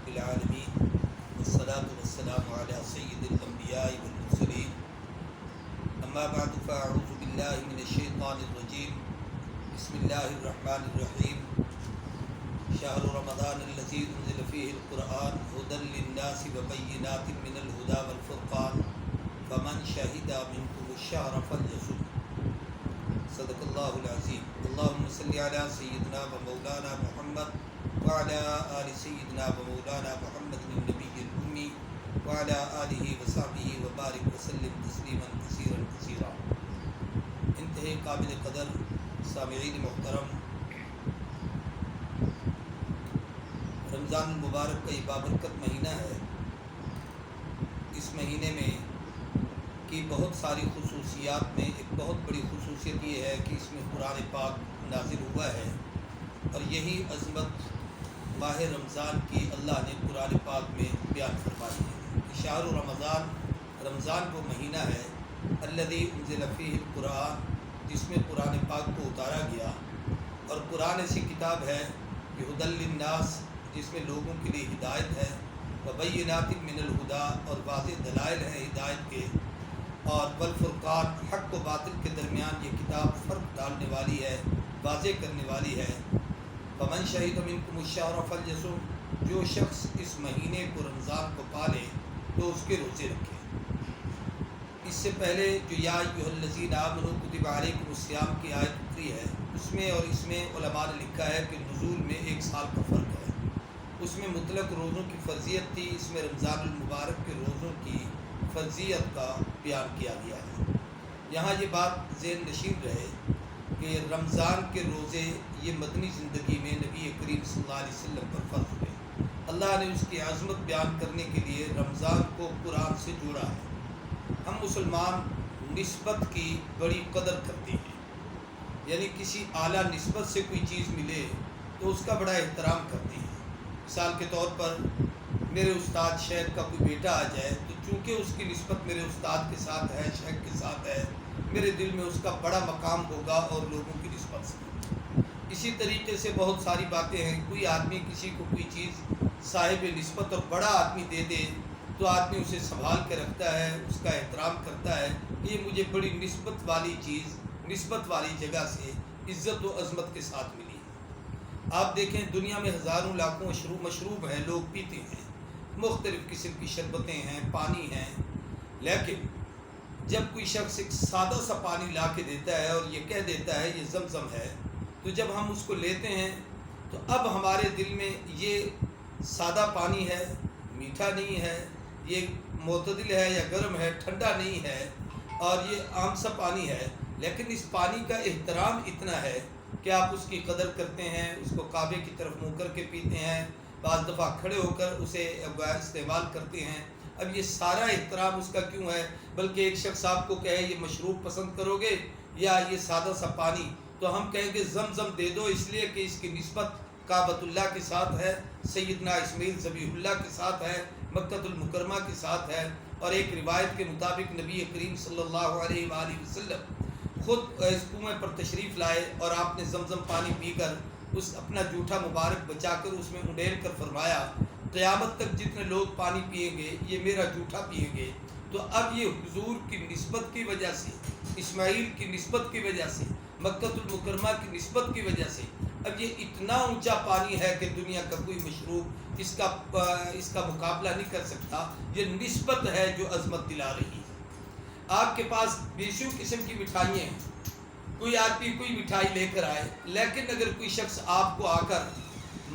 رب العالمين والصلاة والسلام على سيد الأنبياء والمرسلين أما بعد فأعوذ بالله من الشيطان الرجيم بسم الله الرحمن الرحيم شهر رمضان الذي أنزل فيه القرآن هدى للناس وبينات من الهدى والفرقان فمن شهد منكم الشهر فليصم صدق الله العظيم اللهم صل على سيدنا ومولانا محمد وعلى آل سيدنا ومولانا محمد النبي الأمي وعلى آله وصحبه وبارك وسلم تسليما كثيرا كثيرا۔ انتہائی قابل قدر سامعین محترم، رمضان المبارک کا یہ بابرکت مہینہ ہے۔ اس مہینے میں کی بہت ساری خصوصیات میں ایک بہت بڑی خصوصیت یہ ہے کہ اس میں قرآن پاک نازل ہوا ہے، اور یہی عظمت ماہ رمضان کی اللہ نے قرآن پاک میں بیان فرمائی ہے۔ شہر رمضان، رمضان وہ مہینہ ہے الذی انزل فیہ القرآن، جس میں قرآن پاک کو اتارا گیا، اور قرآن ایسی کتاب ہے کہ ہدی للناس، جس میں لوگوں کے لیے ہدایت ہے، وبینات من الہدی، اور واضح دلائل ہیں ہدایت کے، اور والفرقان، حق و باطل کے درمیان یہ کتاب فرق ڈالنے والی ہے، واضح کرنے والی ہے۔ فمن شہد منکم الشہر فلیصم، جو شخص اس مہینے کو رمضان کو پالے تو اس کے روزے رکھے۔ اس سے پہلے جو یا ایھا الذین آمنوا کتب علیکم الصیام کی آیت اتری ہے، اس میں اور اس میں علماء نے لکھا ہے کہ نزول میں 1 سال کا فرق ہے۔ اس میں مطلق روزوں کی فرضیت تھی، اس میں رمضان المبارک کے روزوں کی فرضیت کا بیان کیا گیا ہے۔ یہاں یہ بات ذہن نشین رہے کہ رمضان کے روزے یہ مدنی زندگی میں نبی کریم صلی اللہ علیہ وسلم پر فرض ہوئے۔ اللہ نے اس کی عظمت بیان کرنے کے لیے رمضان کو قرآن سے جوڑا ہے۔ ہم مسلمان نسبت کی بڑی قدر کرتے ہیں، یعنی کسی اعلیٰ نسبت سے کوئی چیز ملے تو اس کا بڑا احترام کرتے ہیں۔ مثال کے طور پر میرے استاد شیخ کا کوئی بیٹا آ جائے تو چونکہ اس کی نسبت میرے استاد کے ساتھ ہے، شیخ کے ساتھ ہے، میرے دل میں اس کا بڑا مقام ہوگا اور لوگوں کی نسبت سے۔ اسی طریقے سے بہت ساری باتیں ہیں، کوئی آدمی کسی کو کوئی چیز صاحب نسبت اور بڑا آدمی دے دے تو آدمی اسے سنبھال کے رکھتا ہے، اس کا احترام کرتا ہے، یہ مجھے بڑی نسبت والی چیز، نسبت والی جگہ سے عزت و عظمت کے ساتھ ملی ہے۔ آپ دیکھیں دنیا میں ہزاروں لاکھوں مشروب ہیں، لوگ پیتے ہیں، مختلف قسم کی شربتیں ہیں، پانی ہیں، لیکن جب کوئی شخص ایک سادہ سا پانی لا کے دیتا ہے اور یہ کہہ دیتا ہے یہ زمزم ہے، تو جب ہم اس کو لیتے ہیں تو اب ہمارے دل میں یہ سادہ پانی ہے، میٹھا نہیں ہے، یہ معتدل ہے یا گرم ہے، ٹھنڈا نہیں ہے، اور یہ عام سا پانی ہے، لیکن اس پانی کا احترام اتنا ہے کہ آپ اس کی قدر کرتے ہیں، اس کو کعبے کی طرف منہ کر کے پیتے ہیں، بعض دفعہ کھڑے ہو کر اسے استعمال کرتے ہیں۔ اب یہ سارا احترام اس کا کیوں ہے؟ بلکہ ایک شخص آپ کو کہے یہ مشروب پسند کرو گے یا یہ سادہ سا پانی، تو ہم کہیں گے زمزم دے دو، اس لیے کہ اس کی نسبت کعبۃ اللہ کے ساتھ ہے، سیدنا اسماعیل ذبیح اللہ کے ساتھ ہے، مکہ المکرمہ کے ساتھ ہے، اور ایک روایت کے مطابق نبی کریم صلی اللہ علیہ وآلہ وسلم خود اس کنویں پر تشریف لائے اور آپ نے زمزم پانی پی کر اس اپنا جوٹھا مبارک بچا کر اس میں انڈیل کر فرمایا قیامت تک جتنے لوگ پانی پئیں گے یہ میرا جوٹھا پئیں گے۔ تو اب یہ حضور کی نسبت کی وجہ سے، اسماعیل کی نسبت کی وجہ سے، مکہ المکرمہ کی نسبت کی وجہ سے اب یہ اتنا اونچا پانی ہے کہ دنیا کا کوئی مشروب اس کا مقابلہ نہیں کر سکتا۔ یہ نسبت ہے جو عظمت دلا رہی ہے۔ آپ کے پاس بیسوں قسم کی مٹھائیاں ہیں، کوئی آدمی کوئی مٹھائی لے کر آئے، لیکن اگر کوئی شخص آپ کو آ کر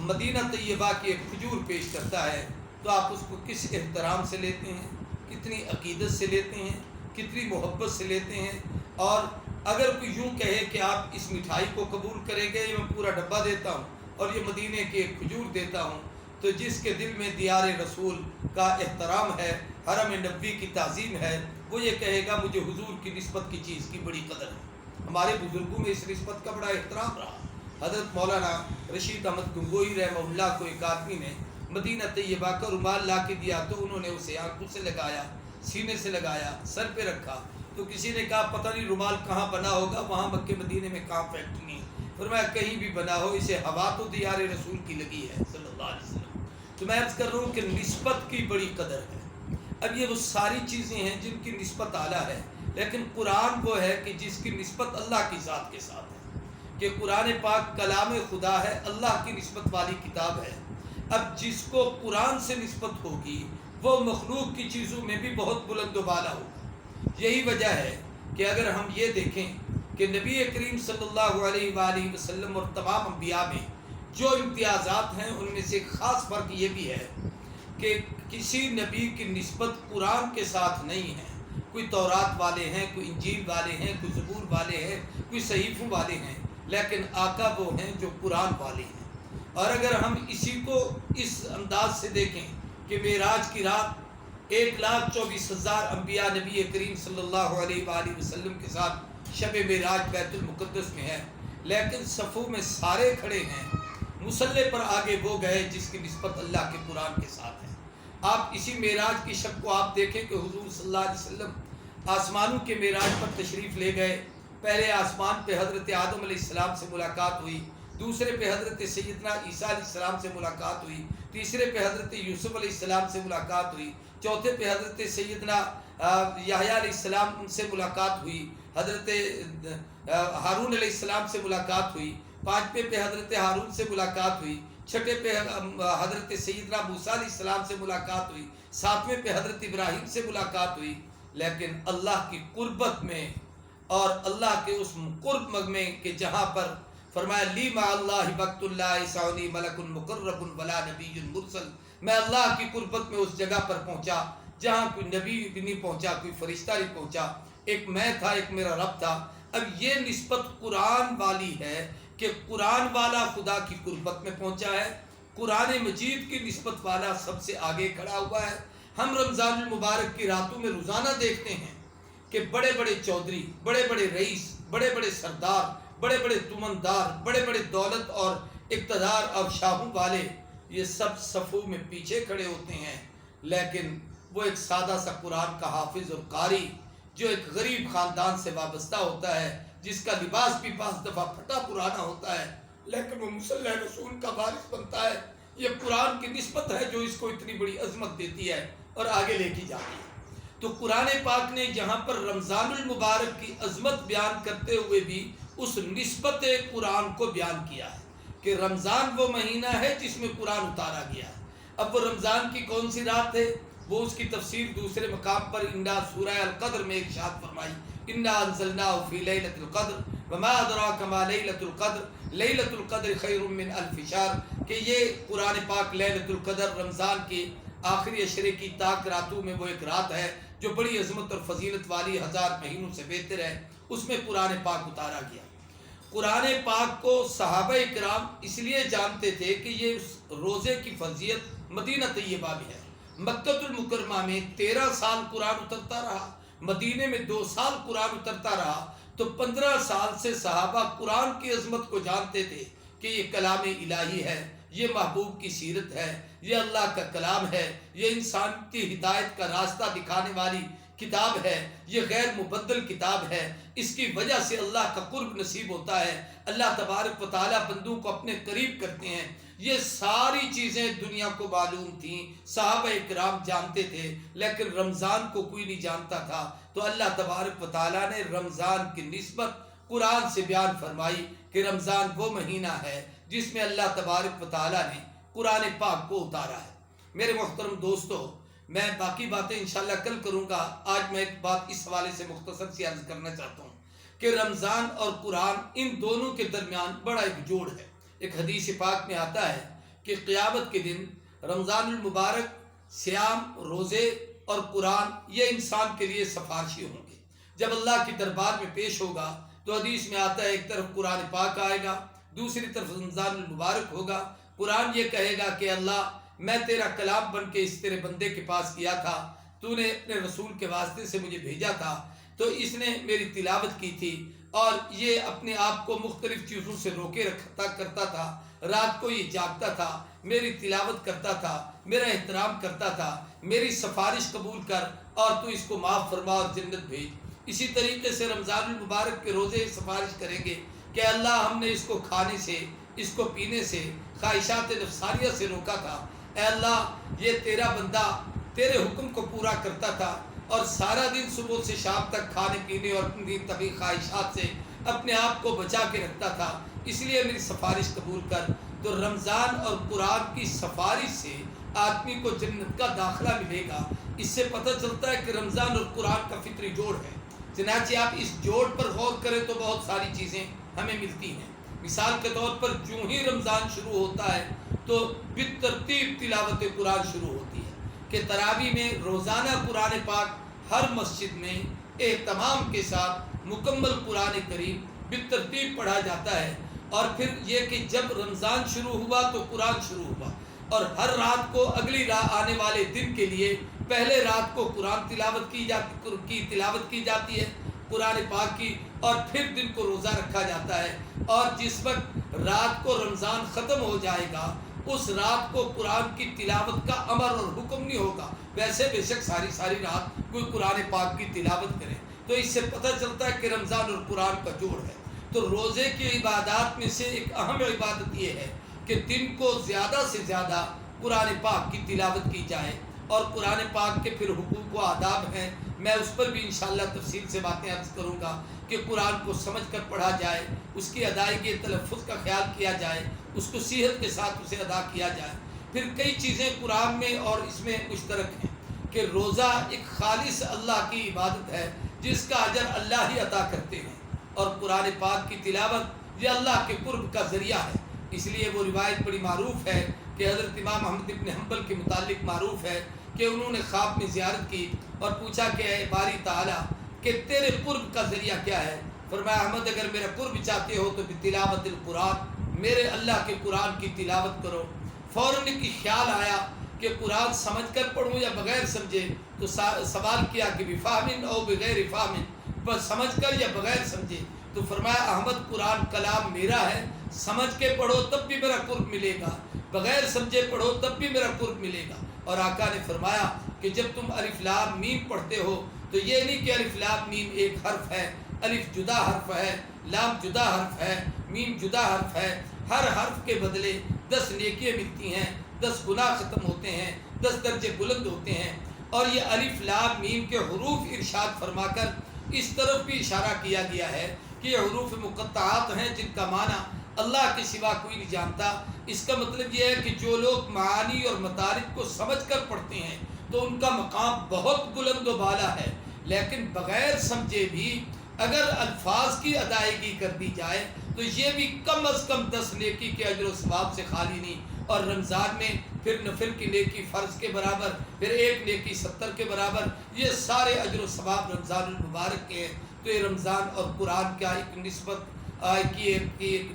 مدینہ طیبہ کی ایک کھجور پیش کرتا ہے تو آپ اس کو کس احترام سے لیتے ہیں، کتنی عقیدت سے لیتے ہیں، کتنی محبت سے لیتے ہیں۔ اور اگر کوئی یوں کہے کہ آپ اس مٹھائی کو قبول کریں گے، یہ میں پورا ڈبہ دیتا ہوں اور یہ مدینے کی ایک کھجور دیتا ہوں، تو جس کے دل میں دیار رسول کا احترام ہے، حرم نبوی کی تعظیم ہے، وہ یہ کہے گا مجھے حضور کی نسبت کی چیز کی بڑی قدر ہے۔ ہمارے بزرگوں میں اس نسبت کا بڑا احترام رہا۔ حضرت مولانا رشید احمد گنگوئی رحمہ اللہ کو ایک آدمی نے مدینہ طیبہ کا رومال لا کے دیا تو انہوں نے اسے آنکھوں سے لگایا، سینے سے لگایا، سر پہ رکھا، تو کسی نے کہا پتہ نہیں رومال کہاں بنا ہوگا، وہاں مکہ مدینے میں کہاں فیکٹری ہے۔ فرمایا کہیں بھی بنا ہو، اسے ہوا تو دیار رسول کی لگی ہے صلی اللہ علیہ وسلم۔ تو میں عرض کر رہا ہوں کہ نسبت کی بڑی قدر ہے۔ اب یہ وہ ساری چیزیں ہیں جن کی نسبت اعلیٰ ہے، لیکن قرآن وہ ہے کہ جس کی نسبت اللہ کی ذات کے ساتھ ہے، کہ قرآن پاک کلام خدا ہے، اللہ کی نسبت والی کتاب ہے۔ اب جس کو قرآن سے نسبت ہوگی وہ مخلوق کی چیزوں میں بھی بہت بلند و بالا ہوگا۔ یہی وجہ ہے کہ اگر ہم یہ دیکھیں کہ نبی کریم صلی اللہ علیہ وآلہ وسلم اور تمام انبیاء میں جو امتیازات ہیں ان میں سے ایک خاص فرق یہ بھی ہے کہ کسی نبی کی نسبت قرآن کے ساتھ نہیں ہے۔ کوئی تورات والے ہیں، کوئی انجیل والے ہیں، کوئی زبور والے ہیں، کوئی صحیفوں والے ہیں، لیکن آقا وہ ہیں جو قرآن والے ہیں۔ اور اگر ہم اسی کو اس انداز سے دیکھیں کہ معراج کی رات 1,24,000 انبیاء نبی کریم صلی اللہ علیہ وآلہ وسلم کے ساتھ شب معراج بیت المقدس میں ہے، لیکن صفوں میں سارے کھڑے ہیں، مصلی پر آگے وہ گئے جس کی نسبت اللہ کے قرآن کے ساتھ ہے۔ آپ اسی معراج کی شب کو آپ دیکھیں کہ حضور صلی اللہ علیہ وسلم آسمانوں کے معراج پر تشریف لے گئے۔ پہلے آسمان پہ حضرت آدم علیہ السلام سے ملاقات ہوئی، دوسرے پہ حضرت سیدنا عیسیٰ علیہ السلام سے ملاقات ہوئی، تیسرے پہ حضرت یوسف علیہ السلام سے ملاقات ہوئی، چوتھے پہ حضرت سیدنا یحییٰ علیہ السلام سے ملاقات ہوئی، حضرت ہارون علیہ السلام سے ملاقات ہوئی، پانچویں پہ حضرت ہارون سے ملاقات ہوئی، چھٹے پہ حضرت سیدنا موسیٰ علیہ السلام سے ملاقات ہوئی، ساتویں پہ حضرت ابراہیم سے ملاقات ہوئی۔ لیکن اللہ کی قربت میں اور اللہ کے اس قرب میں کہ جہاں پر فرمایا لی مع اللہ وقت اللہ یسعنی ملک مقرب ولا نبی مرسل، میں اللہ کی قربت میں اس جگہ پر پہنچا جہاں کوئی نبی بھی نہیں پہنچا، کوئی فرشتہ نہیں پہنچا، ایک میں تھا، ایک میرا رب تھا۔ اب یہ نسبت قرآن والی ہے کہ قرآن والا خدا کی قربت میں پہنچا ہے، قرآن مجید کی نسبت والا سب سے آگے کھڑا ہوا ہے۔ ہم رمضان المبارک کی راتوں میں روزانہ دیکھتے ہیں کہ بڑے بڑے چودھری، بڑے بڑے رئیس، بڑے بڑے سردار، بڑے بڑے تمندار، بڑے بڑے دولت اور اقتدار اور شاہوں والے، یہ سب صفوں میں پیچھے کھڑے ہوتے ہیں، لیکن وہ ایک سادہ سا قرآن کا حافظ اور قاری جو ایک غریب خاندان سے وابستہ ہوتا ہے، جس کا لباس بھی بعض دفعہ پھٹا پرانا ہوتا ہے، لیکن وہ مصلی رسول کا وارث بنتا ہے۔ یہ قرآن کی نسبت ہے جو اس کو اتنی بڑی عظمت دیتی ہے اور آگے لے کی جاتی ہے۔ تو قرآن پاک نے جہاں پر رمضان المبارک کی عظمت بیان کرتے ہوئے بھی اس نسبت قرآن کو بیان کیا ہے کہ رمضان وہ مہینہ ہے جس میں قرآن اتارا گیا ہے۔ اب وہ رمضان کی کون سی رات ہے، وہ اس کی تفسیر دوسرے مقام پر انا سورہ القدر میں ارشاد فرمائی، انا انزلناہ فی لیلۃ القدر وما ادراک ما لیلۃ القدر لیلۃ القدر خیر من الف شہر، کہ یہ قرآن پاک لیلۃ القدر رمضان کے آخری عشرے کی تاک راتوں میں وہ ایک رات ہے جو بڑی عظمت اور فضیلت والی 1000 مہینوں سے بہتر ہے، اس میں قرآن پاک اتارا گیا۔ قرآن پاک کو صحابہ کرام اس لیے جانتے تھے کہ یہ روزے کی فضیلت مدینہ طیبہ میں ہے۔ مکہ المکرمہ میں 13 سال قرآن اترتا رہا، مدینے میں 2 سال قرآن اترتا رہا، تو 15 سال سے صحابہ قرآن کی عظمت کو جانتے تھے کہ یہ کلام الہی ہے، یہ محبوب کی سیرت ہے، یہ اللہ کا کلام ہے، یہ انسان کی ہدایت کا راستہ دکھانے والی کتاب ہے، یہ غیر مبدل کتاب ہے، اس کی وجہ سے اللہ کا قرب نصیب ہوتا ہے، اللہ تبارک و تعالیٰ بندوں کو اپنے قریب کرتے ہیں۔ یہ ساری چیزیں دنیا کو معلوم تھیں، صحابہ کرام جانتے تھے، لیکن رمضان کو کوئی نہیں جانتا تھا۔ تو اللہ تبارک و تعالیٰ نے رمضان کی نسبت قرآن سے بیان فرمائی کہ رمضان وہ مہینہ ہے جس میں اللہ تبارک و تعالیٰ نے قرآن پاک کو اتارا ہے۔ میرے محترم دوستو، میں باقی باتیں انشاءاللہ کل کروں گا، آج میں ایک بات اس حوالے سے مختصر سی عرض کرنا چاہتا ہوں کہ رمضان اور قرآن ان دونوں کے درمیان بڑا ایک جوڑ ہے۔ ایک حدیث پاک میں آتا ہے کہ قیامت کے دن رمضان المبارک، صیام، روزے اور قرآن یہ انسان کے لیے سفارشی ہوں گے۔ جب اللہ کی دربار میں پیش ہوگا تو حدیث میں آتا ہے ایک طرف قرآن پاک آئے گا، دوسری طرف رمضان المبارک ہوگا۔ قرآن یہ کہے گا کہ اللہ، میں تیرا کلام بن کے اس تیرے بندے کے پاس کیا تھا، تو نے اپنے رسول کے واسطے سے مجھے بھیجا تھا، تو اس نے میری تلاوت کی تھی اور یہ اپنے آپ کو مختلف چیزوں سے روکے رکھتا کرتا تھا، رات کو یہ جاگتا تھا، میری تلاوت کرتا تھا، میرا احترام کرتا تھا، میری سفارش قبول کر اور تو اس کو معاف فرما اور جنت بھیج۔ اسی طریقے سے رمضان المبارک کے روزے سفارش کریں گے کہ اللہ، ہم نے اس کو کھانے سے، اس کو پینے سے، خواہشات نفسانیہ سے روکا تھا، اے اللہ یہ تیرا بندہ تیرے حکم کو پورا کرتا تھا اور سارا دن صبح سے شام تک کھانے پینے اور اپنی طبی خواہشات سے اپنے آپ کو بچا کے رکھتا تھا، اس لیے میری سفارش قبول کر۔ تو رمضان اور قرآن کی سفارش سے آدمی کو جنت کا داخلہ ملے گا۔ اس سے پتہ چلتا ہے کہ رمضان اور قرآن کا فطری جوڑ ہے۔ چنانچہ آپ اس جوڑ پر غور کریں تو بہت ساری چیزیں ہمیں ملتی ہیں۔ مثال کے طور پر جو ہی رمضان شروع ہوتا ہے تو بالترتیب تلاوت قرآن شروع ہوتی ہے کہ تراویح میں روزانہ قرآن پاک ہر مسجد میں اہتمام کے ساتھ مکمل قرآن کریم بالترتیب پڑھا جاتا ہے۔ اور پھر یہ کہ جب رمضان شروع ہوا تو قرآن شروع ہوا، اور ہر رات کو اگلی آنے والے دن کے لیے پہلے رات کو قرآن تلاوت کی جاتی ہے قرآن پاک کی، اور پھر دن کو روزہ رکھا جاتا ہے۔ اور جس وقت رات کو رمضان ختم ہو جائے گا اس رات کو قرآن کی تلاوت کا امر اور حکم نہیں ہوگا، ویسے بے شک ساری رات کوئی قرآن پاک کی تلاوت کرے۔ تو اس سے پتہ چلتا ہے کہ رمضان اور قرآن کا جوڑ ہے۔ تو روزے کی عبادات میں سے ایک اہم عبادت یہ ہے کہ دن کو زیادہ سے زیادہ قرآن پاک کی تلاوت کی جائے، اور قرآن پاک کے پھر حقوق و آداب ہیں، میں اس پر بھی انشاءاللہ تفصیل سے باتیں عرض کروں گا کہ قرآن کو سمجھ کر پڑھا جائے، اس کی ادائیگی تلفظ کا خیال کیا جائے، اس کو صیغت کے ساتھ اسے ادا کیا جائے۔ پھر کئی چیزیں قرآن میں اور اس میں مشترک ہیں کہ روزہ ایک خالص اللہ کی عبادت ہے جس کا اجر اللہ ہی عطا کرتے ہیں، اور قرآن پاک کی تلاوت یہ اللہ کے قرب کا ذریعہ ہے۔ اس لیے وہ روایت بڑی معروف ہے کہ حضرت امام احمد بن حنبل کے متعلق معروف ہے کہ انہوں نے خواب میں زیارت کی اور پوچھا کہ اے باری تعالیٰ کہ تیرے قرب کا ذریعہ کیا ہے؟ فرمایا احمد اگر میرا قرب چاہتے ہو تو بتلاوت القرآن، میرے اللہ کے قرآن کی تلاوت کرو۔ فوراً ایک خیال آیا کہ قرآن سمجھ کر پڑھوں یا بغیر سمجھے، تو سوال کیا کہ بفہم او بغیر فہم، بس سمجھ کر یا بغیر سمجھے؟ تو فرمایا احمد قرآن کلام میرا ہے، سمجھ کے پڑھو تب بھی میرا قرب ملے گا، بغیر سمجھے پڑھو تب بھی میرا قرب ملے گا۔ اور آقا نے فرمایا کہ جب تم الف لام میم پڑھتے ہو تو یہ نہیں کہ الف لام میم ایک حرف ہے، الف جدا حرف ہے، لام جدا حرف ہے، میم جدا حرف ہے، ہر حرف کے بدلے 10 نیکیاں ملتی ہیں، 10 گناہ ختم ہوتے ہیں، 10 درجے بلند ہوتے ہیں۔ اور یہ الف لام میم کے حروف ارشاد فرما کر اس طرف بھی اشارہ کیا گیا ہے کہ یہ حروف مقطعات ہیں جن کا معنی اللہ کے سوا کوئی نہیں جانتا۔ اس کا مطلب یہ ہے کہ جو لوگ معانی اور مطالب کو سمجھ کر پڑھتے ہیں تو ان کا مقام بہت بلند و بالا ہے، لیکن بغیر سمجھے بھی اگر الفاظ کی ادائیگی کر دی جائے تو یہ بھی کم از کم 10 نیکی کے اجر و ثواب سے خالی نہیں۔ اور رمضان میں پھر نفل کی نیکی فرض کے برابر، پھر ایک نیکی 70 کے برابر، یہ سارے اجر و ثواب رمضان المبارک کے ہیں۔ تو یہ رمضان اور قرآن کا ایک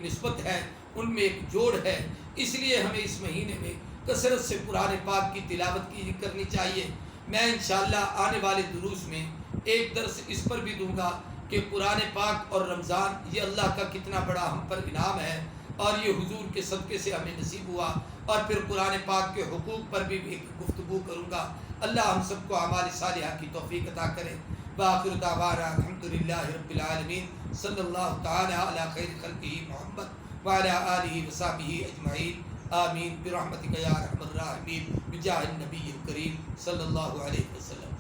نسبت ہے، ان میں ایک جوڑ ہے۔ اس لیے ہمیں اس مہینے میں کثرت سے قرآن پاک کی تلاوت کرنی چاہیے۔ میں انشاءاللہ آنے والے دروس میں ایک درس اس پر بھی دوں گا کہ قرآن پاک اور رمضان یہ اللہ کا کتنا بڑا ہم پر انعام ہے، اور یہ حضور کے صدقے سے ہمیں نصیب ہوا۔ اور پھر قرآن پاک کے حقوق پر بھی ایک گفتگو کروں گا۔ اللہ ہم سب کو اعمال صالحہ کی توفیق عطا کرے۔ وآخر دعوانا الحمدللہ رب العالمین، صلی اللہ تعالی علی خیر خلقہ محمد وعلی آلہ وصحبہ اجمعین، آمین برحمتک یا ارحم الراحمین، بجاہ النبی الکریم صلی اللہ علیہ وسلم۔